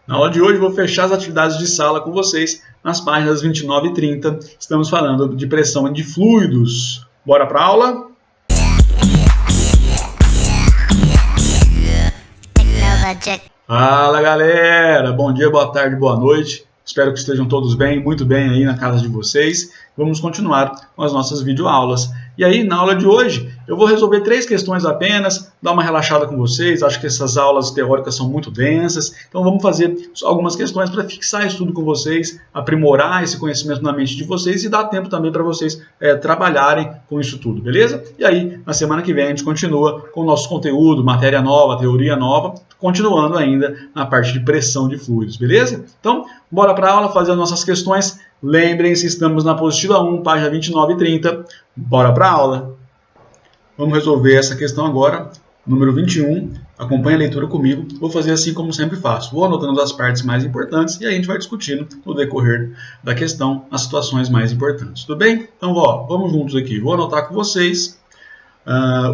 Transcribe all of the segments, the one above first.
Na aula de hoje vou fechar as atividades de sala com vocês nas páginas 29 e 30. Estamos falando de pressão de fluidos. Bora para a aula? Fala galera, bom dia, boa tarde, boa noite. Espero que estejam todos bem, muito bem aí na casa de vocês. Vamos continuar com as nossas videoaulas. E aí, na aula de hoje, eu vou resolver 3 questões apenas, dar uma relaxada com vocês. Acho que essas aulas teóricas são muito densas, então vamos fazer algumas questões para fixar isso tudo com vocês, aprimorar esse conhecimento na mente de vocês e dar tempo também para vocês trabalharem com isso tudo, beleza? E aí, na semana que vem, a gente continua com o nosso conteúdo, matéria nova, teoria nova, continuando ainda na parte de pressão de fluidos, beleza? Então, bora para a aula fazer as nossas questões. Lembrem-se, estamos na apostila 1, página 29 e 30. Bora para a aula. Vamos resolver essa questão agora, número 21. Acompanhe a leitura comigo. Vou fazer assim como sempre faço. Vou anotando as partes mais importantes e aí a gente vai discutindo no decorrer da questão as situações mais importantes. Tudo bem? Então, vamos juntos aqui. Vou anotar com vocês.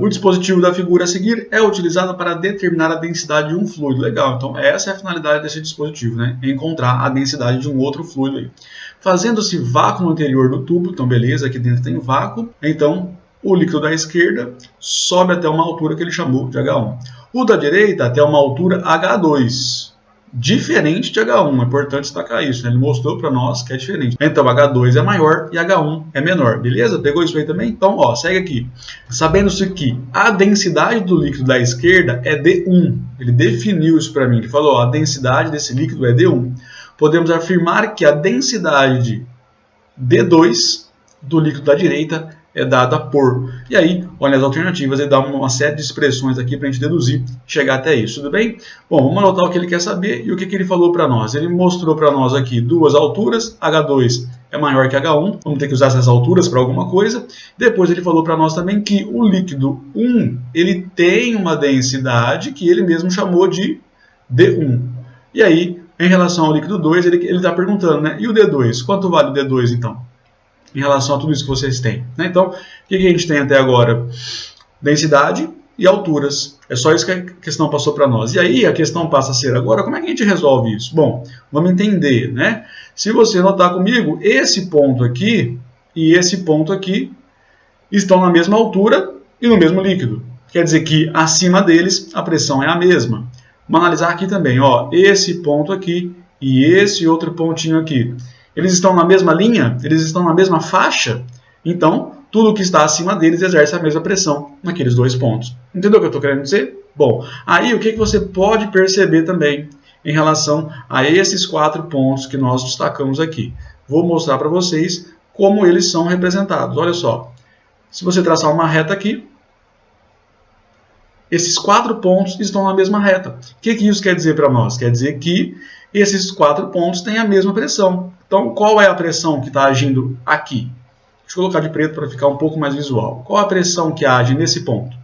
O dispositivo da figura a seguir é utilizado para determinar a densidade de um fluido. Legal, então essa é a finalidade desse dispositivo, né? Encontrar a densidade de um outro fluido aí. Fazendo-se vácuo no interior do tubo, então beleza, aqui dentro tem vácuo, então o líquido da esquerda sobe até uma altura que ele chamou de H1. O da direita até uma altura H2. Diferente de H1, é importante destacar isso, né? Ele mostrou para nós que é diferente. Então, H2 é maior e H1 é menor, beleza? Pegou isso aí também? Então, segue aqui. Sabendo-se que a densidade do líquido da esquerda é D1. Ele definiu isso para mim. Ele falou, a densidade desse líquido é D1. Podemos afirmar que a densidade D2 do líquido da direita é dada por... E aí, olha as alternativas, ele dá uma série de expressões aqui para a gente deduzir, chegar até isso, tudo bem? Bom, vamos anotar o que ele quer saber e o que ele falou para nós. Ele mostrou para nós aqui duas alturas, H2 é maior que H1, vamos ter que usar essas alturas para alguma coisa. Depois ele falou para nós também que o líquido 1, ele tem uma densidade que ele mesmo chamou de D1. E aí, em relação ao líquido 2, ele está perguntando, né? E o D2? Quanto vale o D2 então? Em relação a tudo isso que vocês têm, né? Então, o que a gente tem até agora? Densidade e alturas. É só isso que a questão passou para nós. E aí a questão passa a ser agora, como é que a gente resolve isso? Bom, vamos entender, né? Se você notar comigo, esse ponto aqui e esse ponto aqui estão na mesma altura e no mesmo líquido. Quer dizer que acima deles a pressão é a mesma. Vamos analisar aqui também, esse ponto aqui e esse outro pontinho aqui. Eles estão na mesma linha? Eles estão na mesma faixa? Então, tudo que está acima deles exerce a mesma pressão naqueles dois pontos. Entendeu o que eu estou querendo dizer? Bom, aí o que você pode perceber também em relação a esses 4 pontos que nós destacamos aqui? Vou mostrar para vocês como eles são representados. Olha só, se você traçar uma reta aqui, esses 4 pontos estão na mesma reta. O que isso quer dizer para nós? Quer dizer que esses 4 pontos têm a mesma pressão. Então, qual é a pressão que está agindo aqui? Deixa eu colocar de preto para ficar um pouco mais visual. Qual a pressão que age nesse ponto?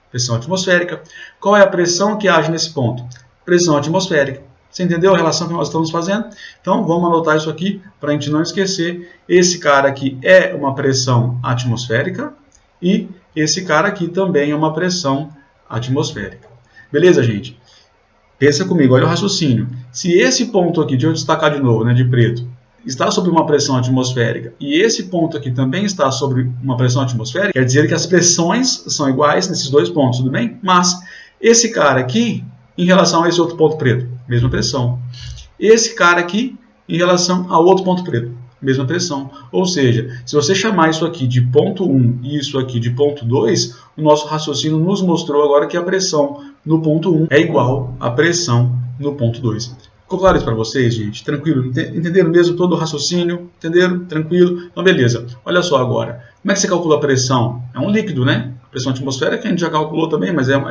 Pressão atmosférica. Qual é a pressão que age nesse ponto? Pressão atmosférica. Você entendeu a relação que nós estamos fazendo? Então, vamos anotar isso aqui para a gente não esquecer. Esse cara aqui é uma pressão atmosférica e esse cara aqui também é uma pressão atmosférica. Beleza, gente? Pensa comigo, olha o raciocínio. Se esse ponto aqui, deixa eu destacar de novo, né, de preto, está sob uma pressão atmosférica e esse ponto aqui também está sob uma pressão atmosférica, quer dizer que as pressões são iguais nesses dois pontos, tudo bem? Mas esse cara aqui, em relação a esse outro ponto preto, mesma pressão. Esse cara aqui, em relação ao outro ponto preto, mesma pressão. Ou seja, se você chamar isso aqui de ponto 1 e isso aqui de ponto 2, o nosso raciocínio nos mostrou agora que a pressão no ponto 1 é igual à pressão no ponto 2. Ficou claro isso para vocês, gente? Tranquilo? Entenderam mesmo todo o raciocínio? Entenderam? Tranquilo? Então, beleza. Olha só agora. Como é que você calcula a pressão? É um líquido, né? A pressão atmosférica que a gente já calculou também, mas é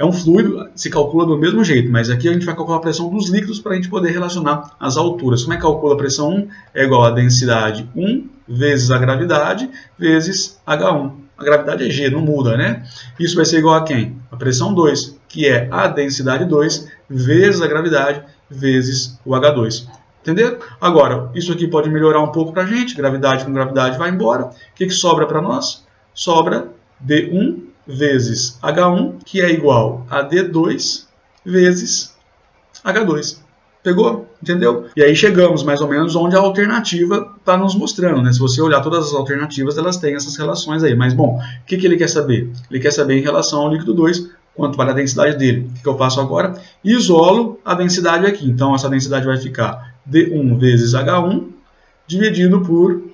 um fluido, se calcula do mesmo jeito. Mas aqui a gente vai calcular a pressão dos líquidos para a gente poder relacionar as alturas. Como é que calcula a pressão 1? É igual a densidade 1 vezes a gravidade vezes H1. A gravidade é G, não muda, né? Isso vai ser igual a quem? A pressão 2, que é a densidade 2 vezes a gravidade vezes o H2. Entenderam? Agora, isso aqui pode melhorar um pouco para a gente. Gravidade com gravidade vai embora. O que sobra para nós? Sobra D1 vezes H1, que é igual a D2 vezes H2. Pegou? Entendeu? E aí chegamos mais ou menos onde a alternativa está nos mostrando, né? Se você olhar todas as alternativas, elas têm essas relações aí. Mas, bom, o que ele quer saber? Ele quer saber em relação ao líquido 2, quanto vale a densidade dele. O que eu faço agora? Isolo a densidade aqui. Então, essa densidade vai ficar D1 vezes H1 dividido por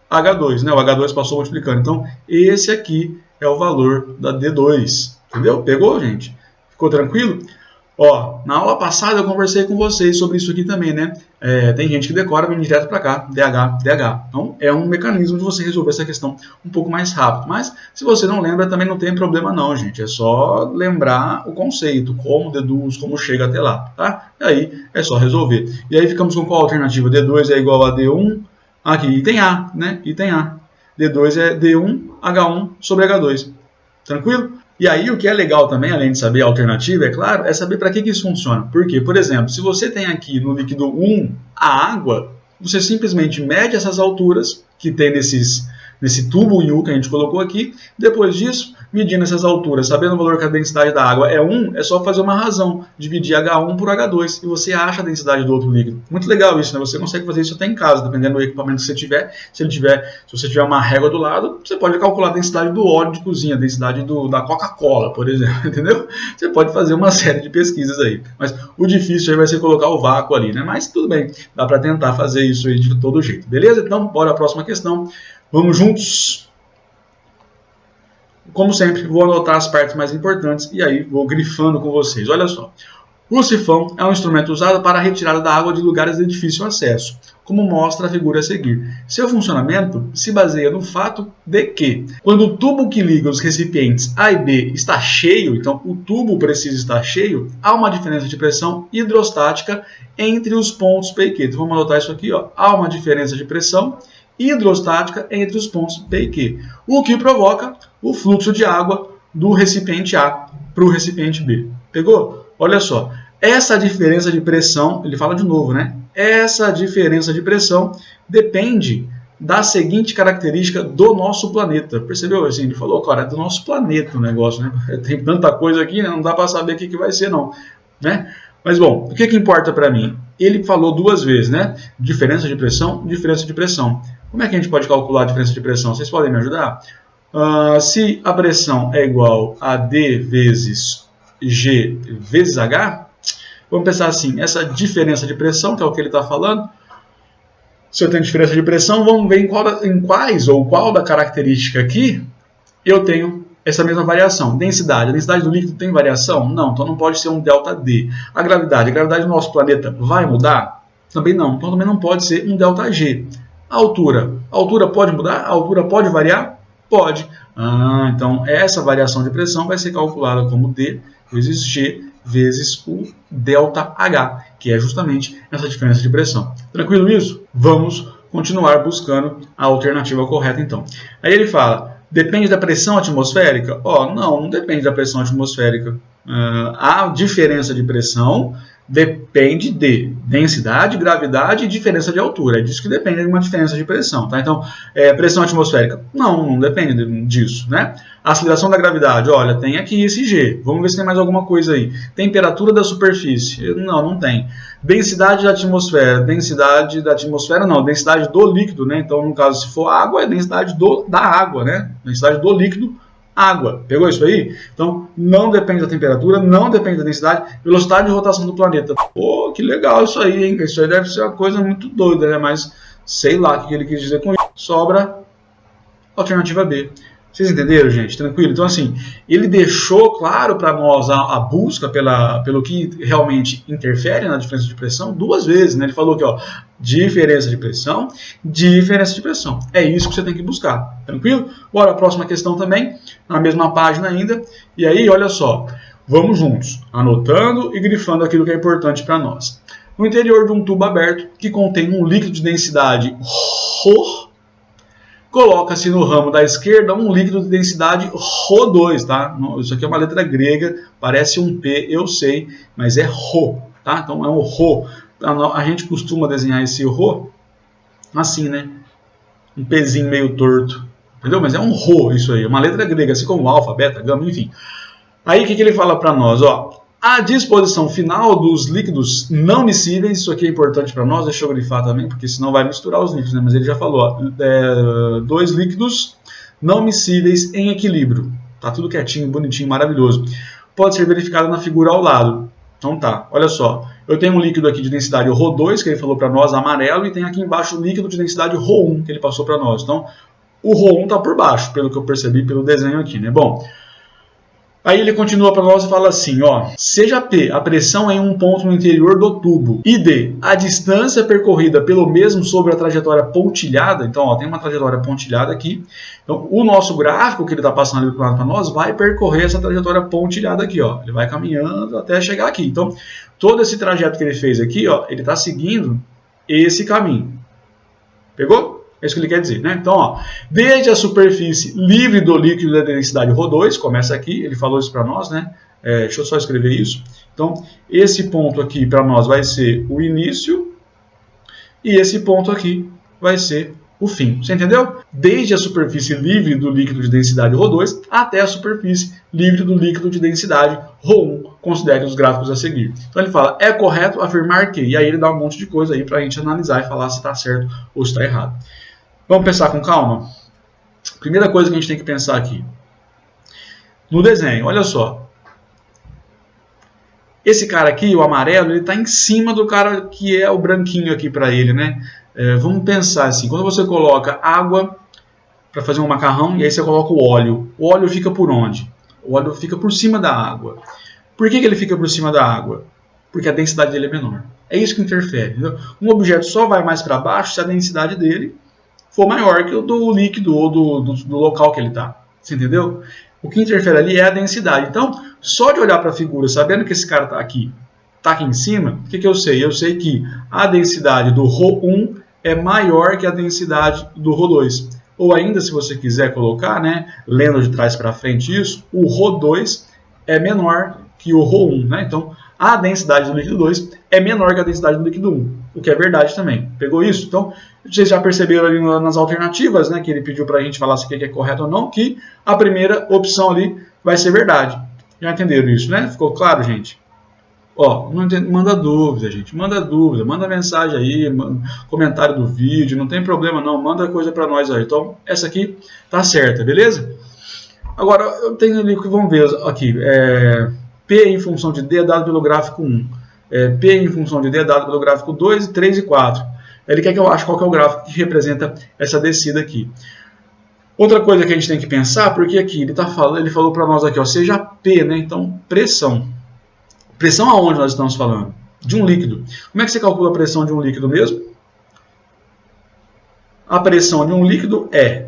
H2, né? O H2 passou multiplicando. Então, esse aqui é o valor da D2. Entendeu? Pegou, gente? Ficou tranquilo? Ó, na aula passada eu conversei com vocês sobre isso aqui também, né? Tem gente que decora vindo direto para cá, DH. Então, é um mecanismo de você resolver essa questão um pouco mais rápido. Mas, se você não lembra, também não tem problema não, gente. É só lembrar o conceito, como deduz, como chega até lá, tá? E aí, é só resolver. E aí, ficamos com qual alternativa? D2 é igual a D1, aqui, item A, né? Item A. D2 é D1, H1 sobre H2. Tranquilo? E aí, o que é legal também, além de saber a alternativa, é claro, é saber para que isso funciona. Por quê? Por exemplo, se você tem aqui no líquido 1 a água, você simplesmente mede essas alturas que tem nesse tubo em U que a gente colocou aqui. Depois disso, medindo essas alturas, sabendo o valor que a densidade da água é 1, é só fazer uma razão, dividir H1 por H2, e você acha a densidade do outro líquido. Muito legal isso, né? Você consegue fazer isso até em casa, dependendo do equipamento que você tiver. Se você tiver uma régua do lado, você pode calcular a densidade do óleo de cozinha, a densidade da Coca-Cola, por exemplo, entendeu? Você pode fazer uma série de pesquisas aí. Mas o difícil aí vai ser colocar o vácuo ali, né? Mas tudo bem, dá para tentar fazer isso aí de todo jeito. Beleza? Então, bora a próxima questão. Vamos juntos? Como sempre, vou anotar as partes mais importantes e aí vou grifando com vocês. Olha só. O sifão é um instrumento usado para a retirada da água de lugares de difícil acesso, como mostra a figura a seguir. Seu funcionamento se baseia no fato de que, quando o tubo que liga os recipientes A e B está cheio, então o tubo precisa estar cheio, há uma diferença de pressão hidrostática entre os pontos P e Q. Então vamos anotar isso aqui, ó. Há uma diferença de pressão hidrostática entre os pontos P e Q, o que provoca o fluxo de água do recipiente A para o recipiente B. Pegou? Olha só, essa diferença de pressão, ele fala de novo, né? Essa diferença de pressão depende da seguinte característica do nosso planeta. Percebeu? Assim, ele falou, cara, é do nosso planeta o negócio, né? Tem tanta coisa aqui, né? Não dá para saber o que vai ser, não, né? Mas, bom, o que importa para mim? Ele falou duas vezes, né? Diferença de pressão, diferença de pressão. Como é que a gente pode calcular a diferença de pressão? Vocês podem me ajudar? Se a pressão é igual a D vezes G vezes H, vamos pensar assim, essa diferença de pressão, que é o que ele está falando, se eu tenho diferença de pressão, vamos ver em qual da característica aqui eu tenho essa mesma variação. Densidade. A densidade do líquido tem variação? Não, então não pode ser um ΔD. A gravidade do nosso planeta vai mudar? Também não, então também não pode ser um ΔG. A altura pode mudar? A altura pode variar? Pode. Então essa variação de pressão vai ser calculada como D vezes G vezes o ΔH, que é justamente essa diferença de pressão. Tranquilo isso? Vamos continuar buscando a alternativa correta então. Aí ele fala, depende da pressão atmosférica? Não depende da pressão atmosférica. A diferença de pressão depende de densidade, gravidade e diferença de altura. É disso que depende de uma diferença de pressão. Tá? Então, pressão atmosférica? Não depende disso. Né? Aceleração da gravidade, olha, tem aqui esse G. Vamos ver se tem mais alguma coisa aí. Temperatura da superfície? Não tem. Densidade da atmosfera? Densidade do líquido. Né? Então, no caso, se for água, é densidade da água. Né? Densidade do líquido, água. Pegou isso aí? Então, não depende da temperatura, não depende da densidade, velocidade de rotação do planeta. Pô, que legal isso aí, hein? Isso aí deve ser uma coisa muito doida, né? Mas sei lá o que ele quis dizer com isso. Sobra a alternativa B. Vocês entenderam, gente? Tranquilo? Então, assim, ele deixou claro para nós a busca pelo que realmente interfere na diferença de pressão duas vezes, né? Ele falou que, ó, diferença de pressão. É isso que você tem que buscar. Tranquilo? Bora a próxima questão também, na mesma página ainda. E aí, olha só, vamos juntos, anotando e grifando aquilo que é importante para nós. No interior de um tubo aberto que contém um líquido de densidade ρ, coloca-se no ramo da esquerda um líquido de densidade ρ2, tá? Isso aqui é uma letra grega, parece um P, eu sei, mas é ρ, tá? Então é um ρ. A gente costuma desenhar esse ρ assim, né? Um Pzinho meio torto, entendeu? Mas é um ρ isso aí, uma letra grega, assim como alfa, beta, gama, enfim. Aí o que ele fala para nós? Ó, A disposição final dos líquidos não miscíveis, isso aqui é importante para nós, deixa eu grifar também, porque senão vai misturar os líquidos, né? Mas ele já falou, ó, 2 líquidos não miscíveis em equilíbrio. Tá tudo quietinho, bonitinho, maravilhoso. Pode ser verificado na figura ao lado. Então tá, olha só, eu tenho um líquido aqui de densidade ρ2, que ele falou para nós, amarelo, e tem aqui embaixo o líquido de densidade ρ1, que ele passou para nós. Então, o ρ1 está por baixo, pelo que eu percebi pelo desenho aqui, né? Bom, aí ele continua para nós e fala assim, ó, seja P a pressão em um ponto no interior do tubo e D a distância percorrida pelo mesmo sobre a trajetória pontilhada, então ó, tem uma trajetória pontilhada aqui, então o nosso gráfico que ele está passando ali para nós vai percorrer essa trajetória pontilhada aqui, ó, ele vai caminhando até chegar aqui, então todo esse trajeto que ele fez aqui, ó, ele está seguindo esse caminho, pegou? É isso que ele quer dizer, né? Então, ó, desde a superfície livre do líquido da densidade ρ2, começa aqui, ele falou isso para nós, né? Deixa eu só escrever isso. Então, esse ponto aqui para nós vai ser o início e esse ponto aqui vai ser o fim. Você entendeu? Desde a superfície livre do líquido de densidade ρ2 até a superfície livre do líquido de densidade ρ1. Considere os gráficos a seguir. Então ele fala, é correto afirmar que, e aí ele dá um monte de coisa aí para a gente analisar e falar se está certo ou se está errado. Vamos pensar com calma? Primeira coisa que a gente tem que pensar aqui. No desenho, olha só. Esse cara aqui, o amarelo, ele está em cima do cara que é o branquinho aqui para ele, né? Vamos pensar assim, quando você coloca água para fazer um macarrão e aí você coloca o óleo fica por onde? O óleo fica por cima da água. Por que ele fica por cima da água? Porque a densidade dele é menor. É isso que interfere. Entendeu? Um objeto só vai mais para baixo se a densidade dele for maior que o do líquido ou do local que ele está. Você entendeu? O que interfere ali é a densidade. Então, só de olhar para a figura, sabendo que esse cara está aqui em cima, o que eu sei? Eu sei que a densidade do ρ1 é maior que a densidade do ρ2. Ou ainda, se você quiser colocar, né, lendo de trás para frente isso, o ρ2 é menor que o ρ1. Né? Então, a densidade do líquido 2 é menor que a densidade do líquido 1, o que é verdade também. Pegou isso? Então, vocês já perceberam ali nas alternativas, né, que ele pediu para a gente falar se é correto ou não, que a primeira opção ali vai ser verdade. Já entenderam isso, né? Ficou claro, gente? Ó, não entendo, manda dúvida, gente. Manda dúvida, manda mensagem aí, comentário do vídeo, não tem problema não, manda coisa para nós aí. Então, essa aqui tá certa, beleza? Agora, eu tenho ali que vamos ver aqui. P em função de D é dado pelo gráfico 1. P em função de D é dado pelo gráfico 2, 3 e 4. Ele quer que eu ache qual que é o gráfico que representa essa descida aqui. Outra coisa que a gente tem que pensar, porque aqui ele falou para nós aqui, ó, seja P, né? Então, pressão. Pressão aonde nós estamos falando? De um líquido. Como é que você calcula a pressão de um líquido mesmo? A pressão de um líquido é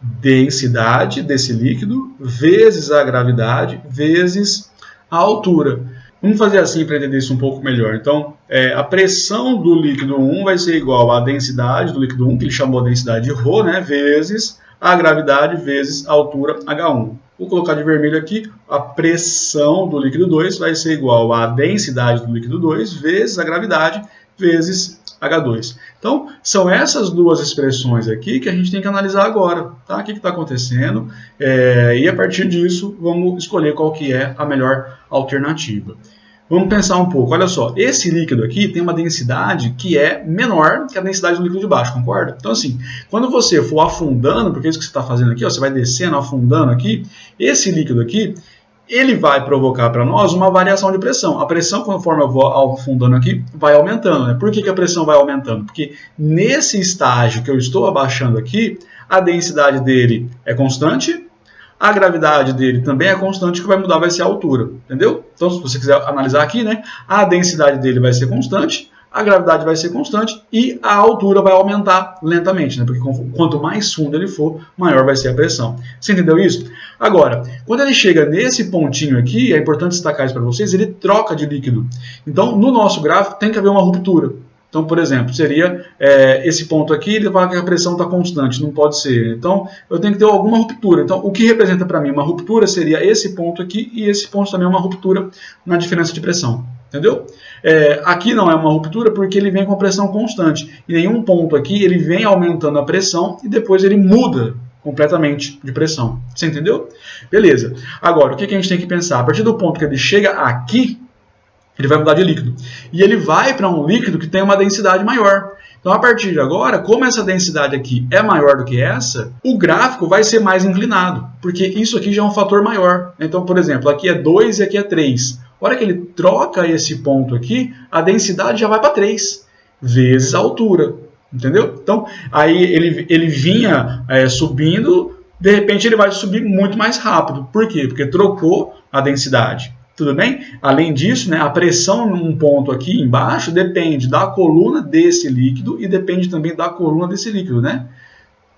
densidade desse líquido vezes a gravidade vezes a altura. Vamos fazer assim para entender isso um pouco melhor. Então, a pressão do líquido 1 vai ser igual à densidade do líquido 1, que ele chamou de densidade ρ, né, vezes a gravidade vezes a altura H1. Vou colocar de vermelho aqui, a pressão do líquido 2 vai ser igual à densidade do líquido 2 vezes a gravidade vezes H2. Então, são essas duas expressões aqui que a gente tem que analisar agora. Tá? O que está acontecendo? E a partir disso, vamos escolher qual que é a melhor alternativa. Vamos pensar um pouco. Olha só, esse líquido aqui tem uma densidade que é menor que a densidade do líquido de baixo, concorda? Então, assim, quando você for afundando, porque é isso que você está fazendo aqui, ó, você vai descendo, afundando aqui, esse líquido aqui, ele vai provocar para nós uma variação de pressão. A pressão, conforme eu vou afundando aqui, vai aumentando. Né? Por que a pressão vai aumentando? Porque nesse estágio que eu estou abaixando aqui, a densidade dele é constante, a gravidade dele também é constante, o que vai mudar vai ser a altura, entendeu? Então, se você quiser analisar aqui, né, a densidade dele vai ser constante, a gravidade vai ser constante e a altura vai aumentar lentamente, né? Porque quanto mais fundo ele for, maior vai ser a pressão. Você entendeu isso? Agora, quando ele chega nesse pontinho aqui, é importante destacar isso para vocês, ele troca de líquido. Então, no nosso gráfico tem que haver uma ruptura. Então, por exemplo, seria esse ponto aqui, ele fala que a pressão está constante, não pode ser. Então, eu tenho que ter alguma ruptura. Então, o que representa para mim uma ruptura seria esse ponto aqui, e esse ponto também é uma ruptura na diferença de pressão. Entendeu? Aqui não é uma ruptura porque ele vem com pressão constante. Em nenhum ponto aqui ele vem aumentando a pressão e depois ele muda completamente de pressão. Você entendeu? Beleza. Agora, o que a gente tem que pensar? A partir do ponto que ele chega aqui, ele vai mudar de líquido. E ele vai para um líquido que tem uma densidade maior. Então, a partir de agora, como essa densidade aqui é maior do que essa, o gráfico vai ser mais inclinado, porque isso aqui já é um fator maior. Então, por exemplo, aqui é 2 e aqui é 3. A hora que ele troca esse ponto aqui, a densidade já vai para 3, vezes a altura. Entendeu? Então, aí ele vinha subindo, de repente ele vai subir muito mais rápido. Por quê? Porque trocou a densidade. Tudo bem? Além disso, né, a pressão num ponto aqui embaixo depende da coluna desse líquido e depende também da coluna desse líquido, né?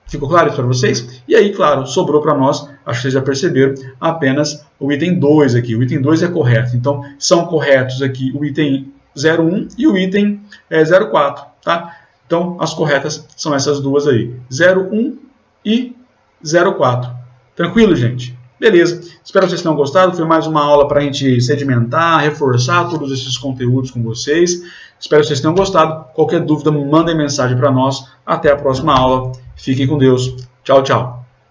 Ficou claro isso para vocês? E aí, claro, sobrou para nós, acho que vocês já perceberam, apenas o item 2 aqui. O item 2 é correto. Então, são corretos aqui o item 01 e o item 04, tá? Então, as corretas são essas duas aí, 01 e 04. Tranquilo, gente? Beleza, espero que vocês tenham gostado. Foi mais uma aula para a gente sedimentar, reforçar todos esses conteúdos com vocês. Espero que vocês tenham gostado. Qualquer dúvida, mandem mensagem para nós. Até a próxima aula. Fiquem com Deus. Tchau, tchau.